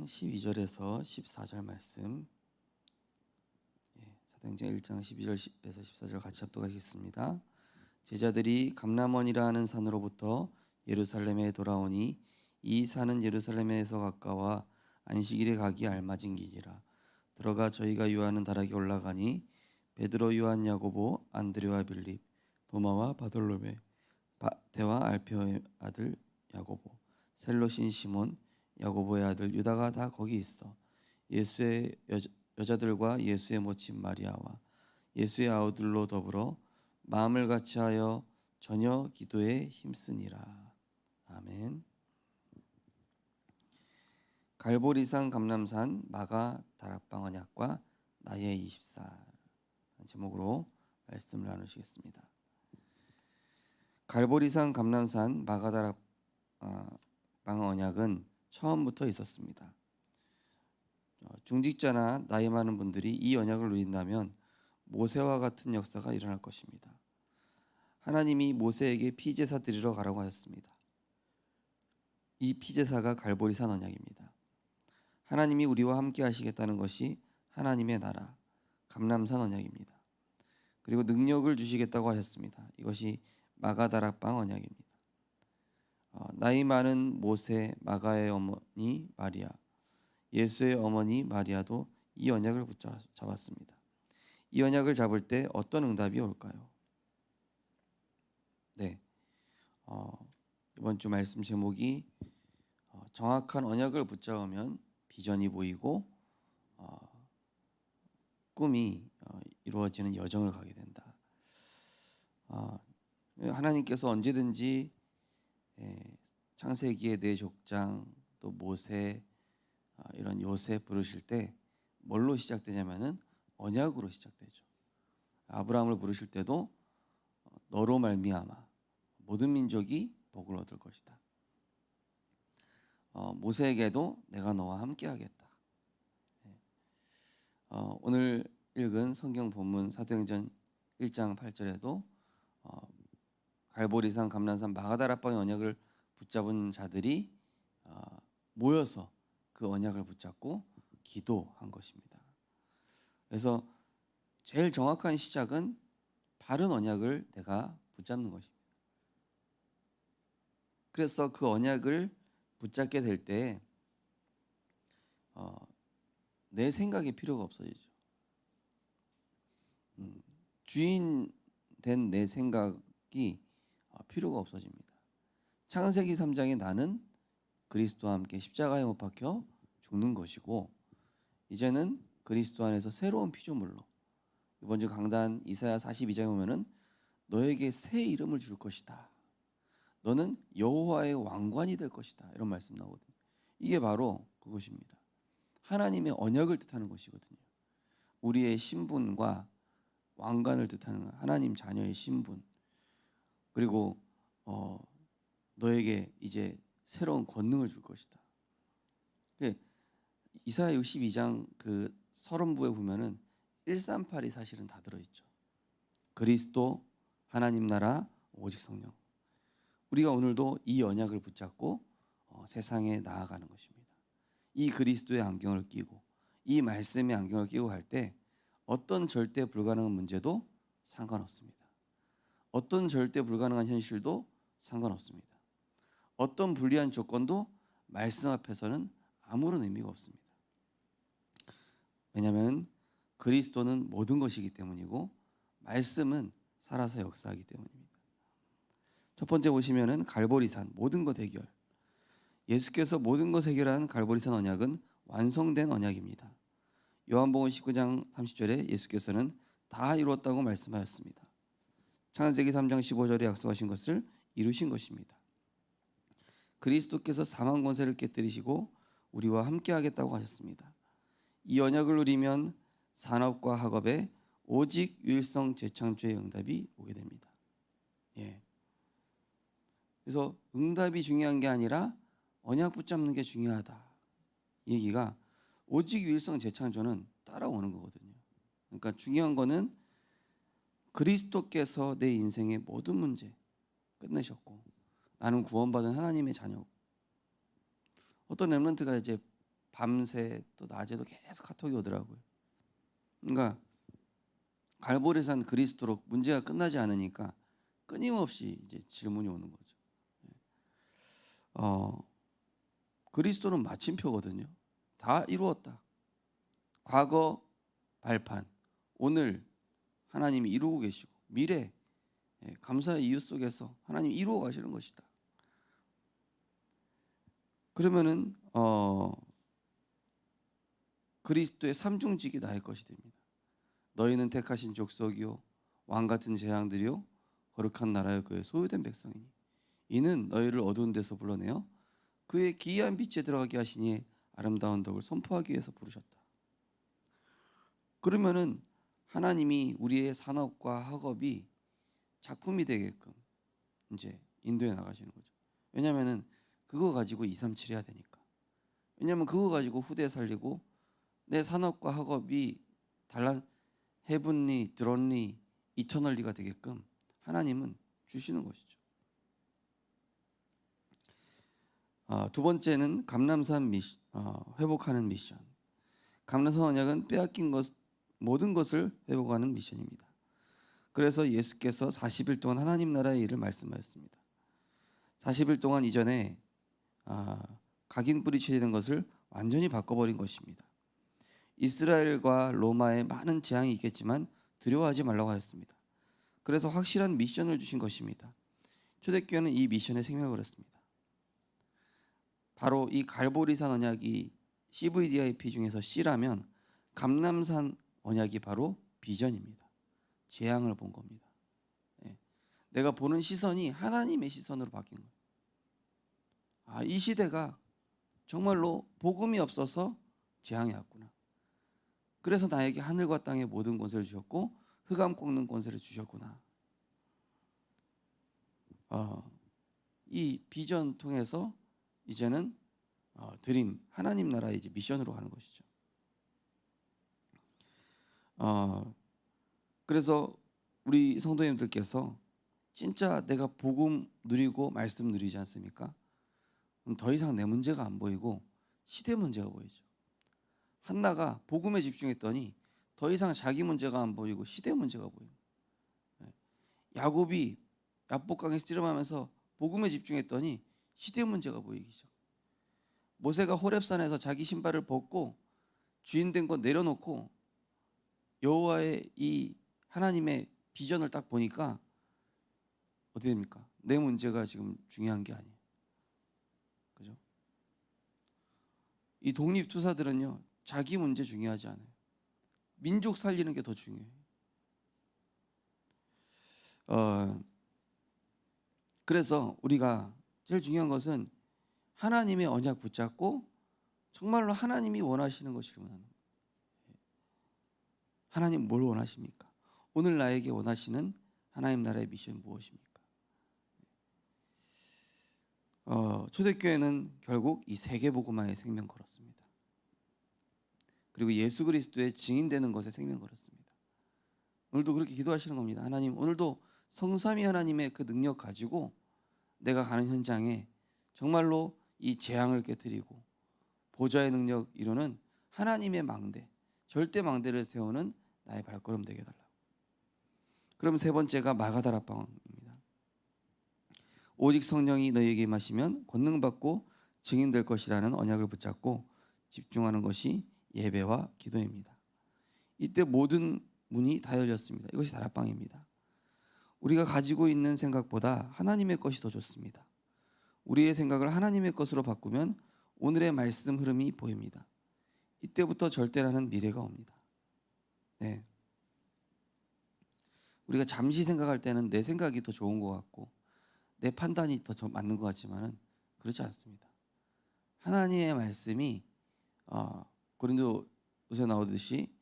1장 12절에서 14절 말씀, 사도행전 1장 12절에서 14절 같이 합독하겠습니다. 제자들이 감람원이라 하는 산으로부터 예루살렘에 돌아오니 이 산은 예루살렘에서 가까워 안식일에 가기 알맞은 길이라. 들어가 저희가 유하는 다락에 올라가니 베드로, 요한, 야고보, 안드레와 빌립, 도마와 바돌로메, 대와 알페오의 아들 야고보, 셀롯인 시몬, 야고보의 아들 유다가 다 거기 있어. 예수의 여자들과 예수의 모친 마리아와 예수의 아우들로 더불어 마음을 같이하여 저녁 기도에 힘쓰니라. 아멘. 갈보리산, 감람산, 마가 다락방 언약과 나의 24 제목으로 말씀을 나누시겠습니다. 갈보리산, 감람산, 마가 다락방 언약은 처음부터 있었습니다. 중직자나 나이 많은 분들이 이 언약을 누린다면 모세와 같은 역사가 일어날 것입니다. 하나님이 모세에게 피제사 드리러 가라고 하셨습니다. 이 피제사가 갈보리산 언약입니다. 하나님이 우리와 함께 하시겠다는 것이 하나님의 나라 감람산 언약입니다. 그리고 능력을 주시겠다고 하셨습니다. 이것이 마가다락방 언약입니다. 나이 많은 모세, 마가의 어머니 마리아, 예수의 어머니 마리아도 이 언약을 붙잡았습니다. 이 언약을 잡을 때 어떤 응답이 올까요? 네, 이번 주 말씀 제목이 정확한 언약을 붙잡으면 비전이 보이고 꿈이 이루어지는 여정을 가게 된다. 하나님께서 언제든지 창세기의 네 족장, 또 모세, 이런 요셉 부르실 때 뭘로 시작되냐면은 언약으로 시작되죠. 아브라함을 부르실 때도 너로 말미암아 모든 민족이 복을 얻을 것이다. 모세에게도 내가 너와 함께 하겠다. 오늘 읽은 성경 본문 사도행전 1장 8절에도 갈보리산, 감람산, 마가다락방의 언약을 붙잡은 자들이 모여서 그 언약을 붙잡고 기도한 것입니다. 그래서 제일 정확한 시작은 바른 언약을 내가 붙잡는 것입니다. 그래서 그 언약을 붙잡게 될 때 내 생각이 필요가 없어지죠. 주인 된 내 생각이 필요가 없어집니다. 창세기 3장에 나는 그리스도와 함께 십자가에 못 박혀 죽는 것이고 이제는 그리스도 안에서 새로운 피조물로 이번 주 강단 이사야 42장에 보면은 너에게 새 이름을 줄 것이다. 너는 여호와의 왕관이 될 것이다. 이런 말씀 나오거든요. 이게 바로 그것입니다. 하나님의 언약을 뜻하는 것이거든요. 우리의 신분과 왕관을 뜻하는 하나님 자녀의 신분. 그리고 너에게 이제 새로운 권능을 줄 것이다. 이사야 62장 그 서론부에 보면은 138이 사실은 다 들어있죠. 그리스도, 하나님 나라, 오직 성령. 우리가 오늘도 이 언약을 붙잡고 세상에 나아가는 것입니다. 이 그리스도의 안경을 끼고 이 말씀의 안경을 끼고 갈 때 어떤 절대 불가능한 문제도 상관없습니다. 어떤 절대 불가능한 현실도 상관없습니다. 어떤 불리한 조건도 말씀 앞에서는 아무런 의미가 없습니다. 왜냐하면 그리스도는 모든 것이기 때문이고 말씀은 살아서 역사하기 때문입니다. 첫 번째 보시면은 갈보리산 모든 것 해결. 예수께서 모든 것 해결한 갈보리산 언약은 완성된 언약입니다. 요한복음 19장 30절에 예수께서는 다 이루었다고 말씀하였습니다. 창세기 3장 15절에 약속하신 것을 이루신 것입니다. 그리스도께서 사망 권세를 깨뜨리시고 우리와 함께 하겠다고 하셨습니다. 이 언약을 누리면 산업과 학업에 오직 유일성 재창조의 응답이 오게 됩니다. 그래서 응답이 중요한 게 아니라 언약 붙잡는 게 중요하다. 이 얘기가 오직 유일성 재창조는 따라오는 거거든요. 그러니까 중요한 거는 그리스도께서 내 인생의 모든 문제 끝내셨고 나는 구원받은 하나님의 자녀고 어떤 렘넌트가 이제 밤새 또 낮에도 계속 카톡이 오더라고요. 그러니까 갈보리산 그리스도로 문제가 끝나지 않으니까 끊임없이 이제 질문이 오는 거죠. 그리스도는 마침표거든요. 다 이루었다. 과거 발판, 오늘 하나님이 이루고 계시고 미래 감사의 이유 속에서 하나님이 이루어 가시는 것이다. 그러면은 그리스도의 삼중직이 나의 것이 됩니다. 너희는 택하신 족속이요 왕 같은 재앙들이요 거룩한 나라여 그의 소유된 백성이니 이는 너희를 어두운 데서 불러내어 그의 기이한 빛에 들어가게 하시니 아름다운 덕을 선포하기 위해서 부르셨다. 그러면은 하나님이 우리의 산업과 학업이 작품이 되게끔 이제 인도해 나가시는 거죠. 왜냐하면은 그거 가지고 2, 3, 7 해야 되니까. 왜냐하면 그거 가지고 후대 살리고 내 산업과 학업이 달라 헤븐리, 드론리, 이터널리가 되게끔 하나님은 주시는 것이죠. 두 번째는 감람산 회복하는 미션. 감람산 언약은 빼앗긴 모든 것을 회복하는 미션입니다. 그래서 예수께서 40일 동안 하나님 나라의 일을 말씀하셨습니다. 40일 동안 이전에 각인뿔이 쳐지는 것을 완전히 바꿔버린 것입니다. 이스라엘과 로마에 많은 재앙이 있겠지만 두려워하지 말라고 하였습니다. 그래서 확실한 미션을 주신 것입니다. 초대교회는 이 미션에 생명을 걸었습니다. 바로 이 갈보리산 언약이 CVDIP 중에서 C라면 감람산 언약이 바로 비전입니다. 재앙을 본 겁니다. 내가 보는 시선이 하나님의 시선으로 바뀐 거예요. 이 시대가 정말로 복음이 없어서 재앙이 왔구나. 그래서 나에게 하늘과 땅의 모든 권세를 주셨고 흑암 꺾는 권세를 주셨구나. 이 비전 통해서 이제는 드림 하나님 나라의 이제 미션으로 가는 것이죠. 그래서 우리 성도님들께서 진짜 내가 복음 누리고 말씀 누리지 않습니까? 그럼 더 이상 내 문제가 안 보이고 시대 문제가 보이죠. 한나가 복음에 집중했더니 더 이상 자기 문제가 안 보이고 시대 문제가 보여요. 야곱이 야복강에 씨름하면서 복음에 집중했더니 시대 문제가 보이기 시작. 모세가 호렙산에서 자기 신발을 벗고 주인 된 거 내려놓고 여호와의 이 하나님의 비전을 딱 보니까 어떻게 됩니까? 내 문제가 지금 중요한 게 아니에요. 그죠? 이 독립투사들은요 자기 문제 중요하지 않아요. 민족 살리는 게 더 중요해요. 그래서 우리가 제일 중요한 것은 하나님의 언약 붙잡고 정말로 하나님이 원하시는 것을 원하는 거예요. 하나님 뭘 원하십니까? 오늘 나에게 원하시는 하나님 나라의 미션 무엇입니까? 초대교회는 결국 이 세계복음화에 생명 걸었습니다. 그리고 예수 그리스도의 증인되는 것에 생명 걸었습니다. 오늘도 그렇게 기도하시는 겁니다. 하나님 오늘도 성삼위 하나님의 그 능력 가지고 내가 가는 현장에 정말로 이 재앙을 깨뜨리고 보좌의 능력 이루는 하나님의 망대, 절대 망대를 세우는 나의 발걸음 되게 해달라고. 그럼 세 번째가 마가다락방입니다. 오직 성령이 너희에게 임하시면 권능 받고 증인될 것이라는 언약을 붙잡고 집중하는 것이 예배와 기도입니다. 이때 모든 문이 다 열렸습니다. 이것이 다락방입니다. 우리가 가지고 있는 생각보다 하나님의 것이 더 좋습니다. 우리의 생각을 하나님의 것으로 바꾸면 오늘의 말씀 흐름이 보입니다. 이때부터 절대라는 미래가 옵니다. 네. 우리가 잠시 생각할 때는 내 생각이 더 좋은 것 같고 내 판단이 더 맞는 것 같지만은 그렇지 않습니다. 하나님의 말씀이 고린도후서 나오듯이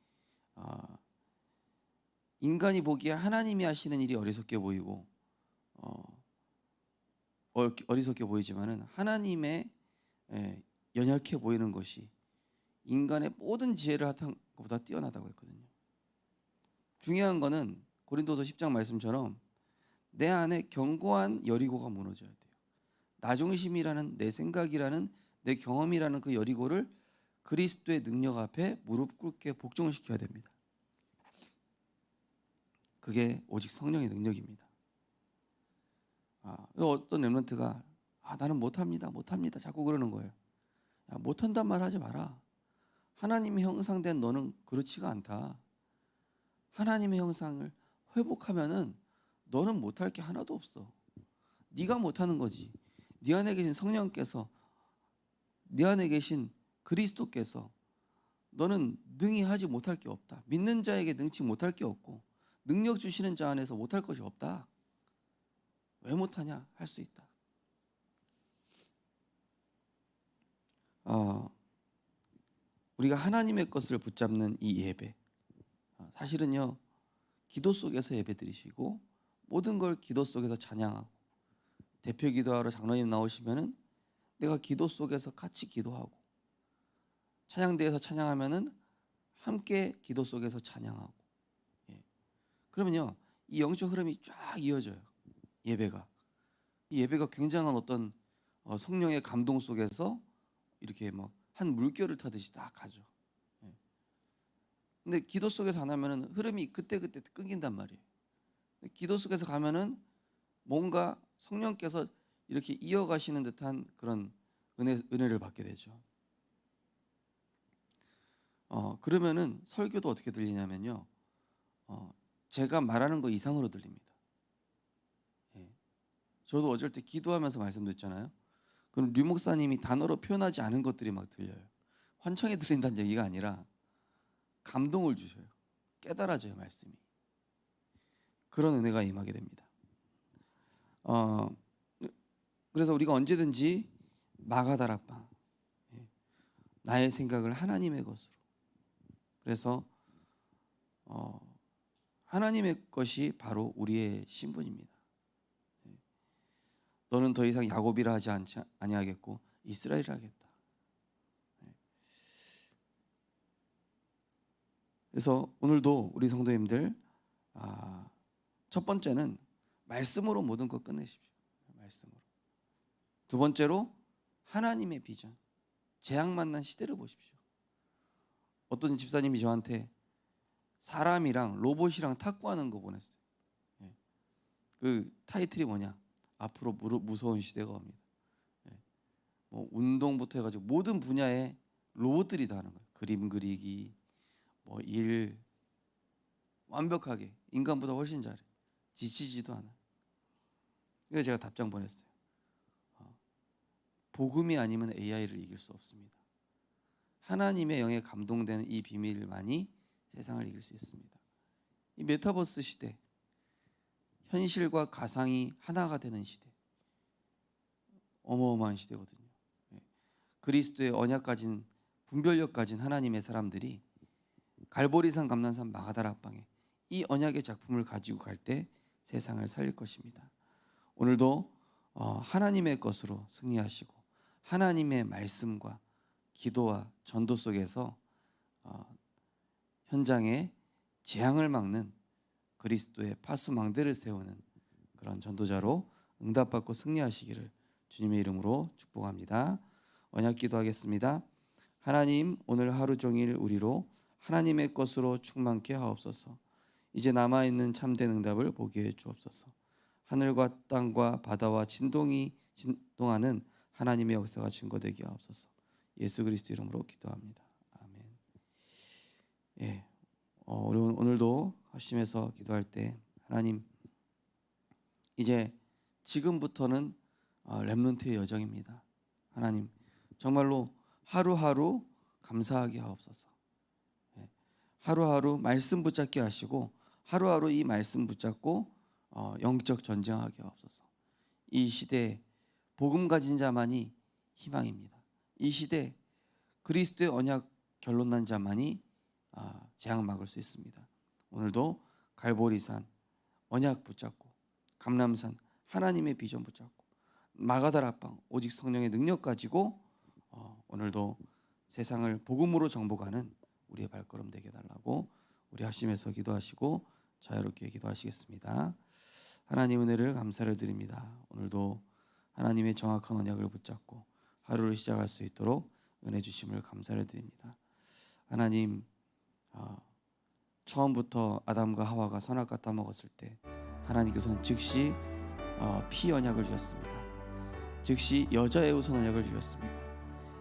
인간이 보기에 하나님이 하시는 일이 어리석게 보이고 어리석게 보이지만은 하나님의 연약해 보이는 것이 인간의 모든 지혜를 합한 것보다 뛰어나다고 했거든요. 중요한 거는 고린도서 10장 말씀처럼 내 안에 견고한 여리고가 무너져야 돼요. 나 중심이라는 내 생각이라는 내 경험이라는 그 여리고를 그리스도의 능력 앞에 무릎 꿇게 복종시켜야 됩니다. 그게 오직 성령의 능력입니다. 어떤 렘넌트가 나는 못합니다 자꾸 그러는 거예요. 못한단 말 하지 마라. 하나님의 형상된 너는 그렇지가 않다. 하나님의 형상을 회복하면은 너는 못할 게 하나도 없어. 네가 못하는 거지. 네 안에 계신 성령께서, 네 안에 계신 그리스도께서 너는 능히 하지 못할 게 없다. 믿는 자에게 능치 못할 게 없고 능력 주시는 자 안에서 못할 것이 없다. 왜 못하냐? 할 수 있다. 우리가 하나님의 것을 붙잡는 이 예배, 사실은요 기도 속에서 예배 드리시고 모든 걸 기도 속에서 찬양하고, 대표 기도하러 장로님 나오시면은 내가 기도 속에서 같이 기도하고, 찬양대에서 찬양하면은 함께 기도 속에서 찬양하고, 그러면요 이 영적 흐름이 쫙 이어져요. 예배가, 이 예배가 굉장한 어떤 성령의 감동 속에서 이렇게 막 한 물결을 타듯이 딱 가죠. 근데 기도 속에서 안 하면은 흐름이 그때그때 끊긴단 말이에요. 기도 속에서 가면은 뭔가 성령께서 이렇게 이어가시는 듯한 그런 은혜를 받게 되죠. 그러면은 설교도 어떻게 들리냐면요, 제가 말하는 거 이상으로 들립니다. 저도 어쩔 때 기도하면서 말씀드렸잖아요. 그럼 류 목사님이 단어로 표현하지 않은 것들이 막 들려요. 환청이 들린다는 얘기가 아니라 감동을 주셔요. 깨달아져요, 말씀이. 그런 은혜가 임하게 됩니다. 그래서 우리가 언제든지 마가다락방, 나의 생각을 하나님의 것으로, 그래서 하나님의 것이 바로 우리의 신분입니다. 너는 더 이상 야곱이라 하지 아니하겠고 이스라엘이라 하겠다. 그래서 오늘도 우리 성도님들, 첫 번째는 말씀으로 모든 것 끝내십시오. 말씀으로. 두 번째로 하나님의 비전, 재앙 만난 시대를 보십시오. 어떤 집사님이 저한테 사람이랑 로봇이랑 탁구하는 거 보냈어요. 그 타이틀이 뭐냐? 앞으로 무서운 시대가 옵니다. 뭐 운동부터 해가지고 모든 분야에 로봇들이 다 하는 거예요. 그림 그리기, 뭐 일 완벽하게 인간보다 훨씬 잘해. 지치지도 않아. 그래서 제가 답장 보냈어요. 복음이 아니면 AI를 이길 수 없습니다. 하나님의 영에 감동되는 이 비밀만이 세상을 이길 수 있습니다. 이 메타버스 시대, 현실과 가상이 하나가 되는 시대, 어마어마한 시대거든요. 그리스도의 언약 가진, 분별력 가진 하나님의 사람들이 갈보리산, 감난산, 마가다락방에 이 언약의 작품을 가지고 갈 때 세상을 살릴 것입니다. 오늘도 하나님의 것으로 승리하시고 하나님의 말씀과 기도와 전도 속에서 현장에 재앙을 막는 그리스도의 파수망대를 세우는 그런 전도자로 응답받고 승리하시기를 주님의 이름으로 축복합니다. 언약 기도하겠습니다. 하나님, 오늘 하루 종일 우리로 하나님의 것으로 충만케 하옵소서. 이제 남아있는 참된 응답을 보게 해 주옵소서. 하늘과 땅과 바다와 진동하는 하나님의 역사가 증거되게 하옵소서. 예수 그리스도 이름으로 기도합니다. 아멘. 우리 오늘도 합심해서 기도할 때, 하나님, 이제 지금부터는 렘넌트의 여정입니다. 하나님, 정말로 하루하루 감사하게 하옵소서. 하루하루 말씀 붙잡게 하시고 하루하루 이 말씀 붙잡고 영적 전쟁하게 하옵소서. 이 시대에 복음 가진 자만이 희망입니다. 이 시대 그리스도의 언약 결론난 자만이 재앙 막을 수 있습니다. 오늘도 갈보리산 언약 붙잡고, 감람산 하나님의 비전 붙잡고, 마가다락방 오직 성령의 능력 가지고 오늘도 세상을 복음으로 정복하는 우리의 발걸음 되게 달라고 우리 합심해서 기도하시고 자유롭게 기도하시겠습니다. 하나님 은혜를 감사를 드립니다. 오늘도 하나님의 정확한 언약을 붙잡고 하루를 시작할 수 있도록 은혜 주심을 감사를 드립니다. 하나님, 처음부터 아담과 하와가 선악과 따먹었을 때 하나님께서는 즉시 피 언약을 주셨습니다. 즉시 여자의 우선 언약을 주셨습니다.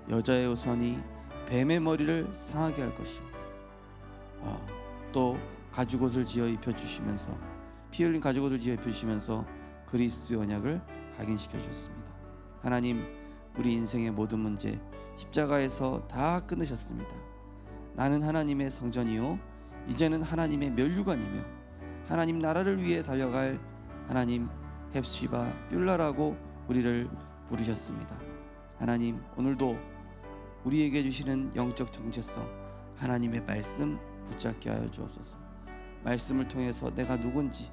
여자의 우선이 뱀의 머리를 상하게 할 것이요, 또 가죽옷을 지어 입혀주시면서, 피 흘린 가죽옷을 지어 입혀주시면서 그리스도의 언약을 각인시켜 주셨습니다. 하나님, 우리 인생의 모든 문제 십자가에서 다 끊으셨습니다. 나는 하나님의 성전이요 이제는 하나님의 면류관이며 하나님 나라를 위해 달려갈 하나님 헵시바 뷸라라고 우리를 부르셨습니다. 하나님, 오늘도 우리에게 주시는 영적 정체성, 하나님의 말씀 붙잡게 하여 주옵소서. 말씀을 통해서 내가 누군지,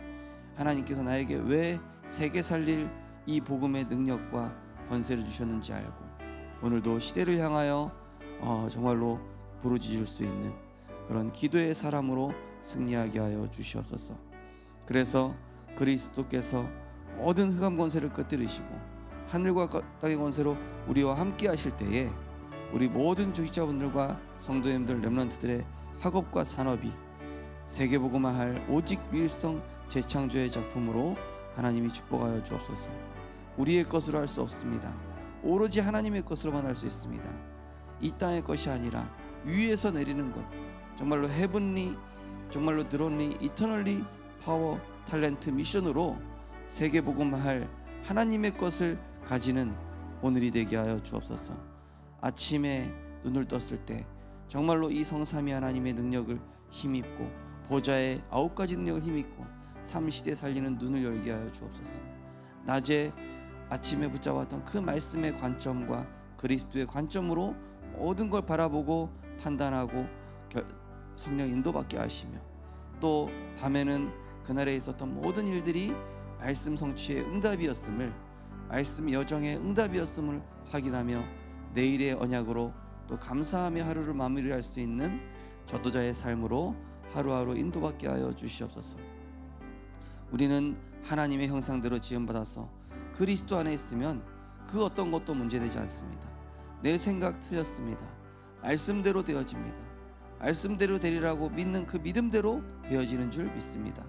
하나님께서 나에게 왜 세계 살릴 이 복음의 능력과 권세를 주셨는지 알고 오늘도 시대를 향하여 정말로 부르짖을 수 있는 그런 기도의 사람으로 승리하게 하여 주시옵소서. 그래서 그리스도께서 모든 흑암 권세를 끄트리시고 하늘과 땅의 권세로 우리와 함께 하실 때에 우리 모든 주식자분들과 성도님들 렘넌트들의 학업과 산업이 세계복음화할 오직 유일성 재창조의 작품으로 하나님이 축복하여 주옵소서. 우리의 것으로 할 수 없습니다. 오로지 하나님의 것으로만 할 수 있습니다. 이 땅의 것이 아니라 위에서 내리는 것, 정말로 헤븐리, 정말로 드론리, 이터널리 파워, 탤런트 미션으로 세계복음화할 하나님의 것을 가지는 오늘이 되게 하여 주옵소서. 아침에 눈을 떴을 때 정말로 이 성삼위 하나님의 능력을 힘입고 보좌의 9가지 능력을 힘입고 삼시대 살리는 눈을 열게 하여 주옵소서. 낮에 아침에 붙잡았던 그 말씀의 관점과 그리스도의 관점으로 모든 걸 바라보고 판단하고 성령 인도받게 하시며, 또 밤에는 그날에 있었던 모든 일들이 말씀 성취의 응답이었음을, 말씀 여정의 응답이었음을 확인하며 내일의 언약으로 또 감사하며 하루를 마무리할 수 있는 전도자의 삶으로 하루하루 인도받게 하여 주시옵소서. 우리는 하나님의 형상대로 지음받아서 그리스도 안에 있으면 그 어떤 것도 문제되지 않습니다. 내 생각 틀렸습니다. 말씀대로 되어집니다. 말씀대로 되리라고 믿는 그 믿음대로 되어지는 줄 믿습니다.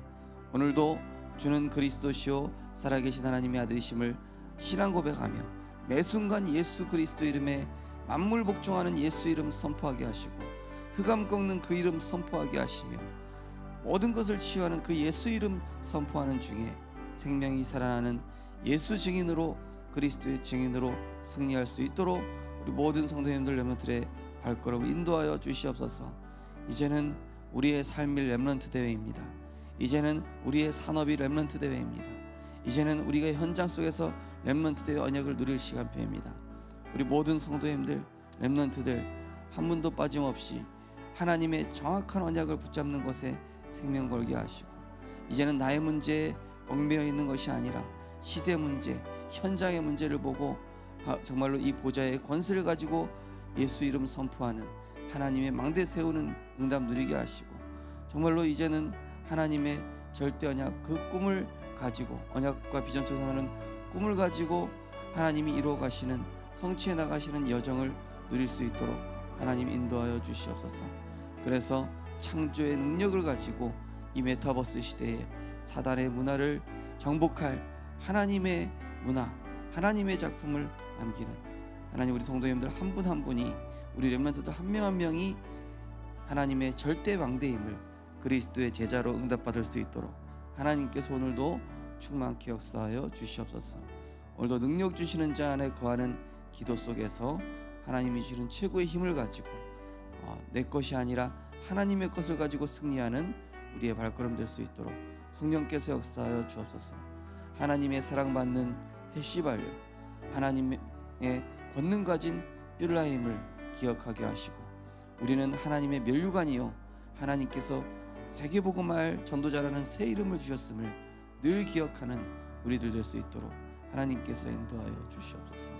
오늘도 주는 그리스도시요 살아계신 하나님의 아들이심을 신앙 고백하며 매 순간 예수 그리스도 이름에 만물 복종하는 예수 이름 선포하게 하시고 흑암 꺾는 그 이름 선포하게 하시며 모든 것을 치유하는 그 예수 이름 선포하는 중에 생명이 살아나는 예수 증인으로, 그리스도의 증인으로 승리할 수 있도록 우리 모든 성도님들 렘넌트들의 발걸음을 인도하여 주시옵소서. 이제는 우리의 삶이 렘넌트 대회입니다. 이제는 우리의 산업이 렘넌트 대회입니다. 이제는 우리가 현장 속에서 렘넌트 대회 언약을 누릴 시간표입니다. 우리 모든 성도님들 렘넌트들 한 분도 빠짐없이 하나님의 정확한 언약을 붙잡는 것에 생명 걸게 하시고, 이제는 나의 문제에 얽매여 있는 것이 아니라 시대 문제, 현장의 문제를 보고 정말로 이 보좌의 권세를 가지고 예수 이름 선포하는 하나님의 망대 세우는 응답 누리게 하시고, 정말로 이제는 하나님의 절대 언약 그 꿈을 가지고, 언약과 비전 속에서 나오는 꿈을 가지고 하나님이 이루어 가시는, 성취해 나가시는 여정을 누릴 수 있도록 하나님 인도하여 주시옵소서. 그래서 창조의 능력을 가지고 이 메타버스 시대에 사단의 문화를 정복할 하나님의 문화, 하나님의 작품을 남기는 하나님, 우리 성도님들 한 분 한 분이, 우리 렘넌트들 한 명 한 명이 하나님의 절대 망대임을 그리스도의 제자로 응답받을 수 있도록 하나님께서 오늘도 충만케 역사하여 주시옵소서. 오늘도 능력 주시는 자 안에 거하는 기도 속에서 하나님이 주시는 최고의 힘을 가지고 내 것이 아니라 하나님의 것을 가지고 승리하는 우리의 발걸음 될 수 있도록 성령께서 역사하여 주옵소서. 하나님의 사랑받는 헵시바요, 하나님의 권능 가진 뷸라임을 기억하게 하시고, 우리는 하나님의 면류관이요 하나님께서 세계복음화할 전도자라는 새 이름을 주셨음을 늘 기억하는 우리들 될 수 있도록 하나님께서 인도하여 주시옵소서.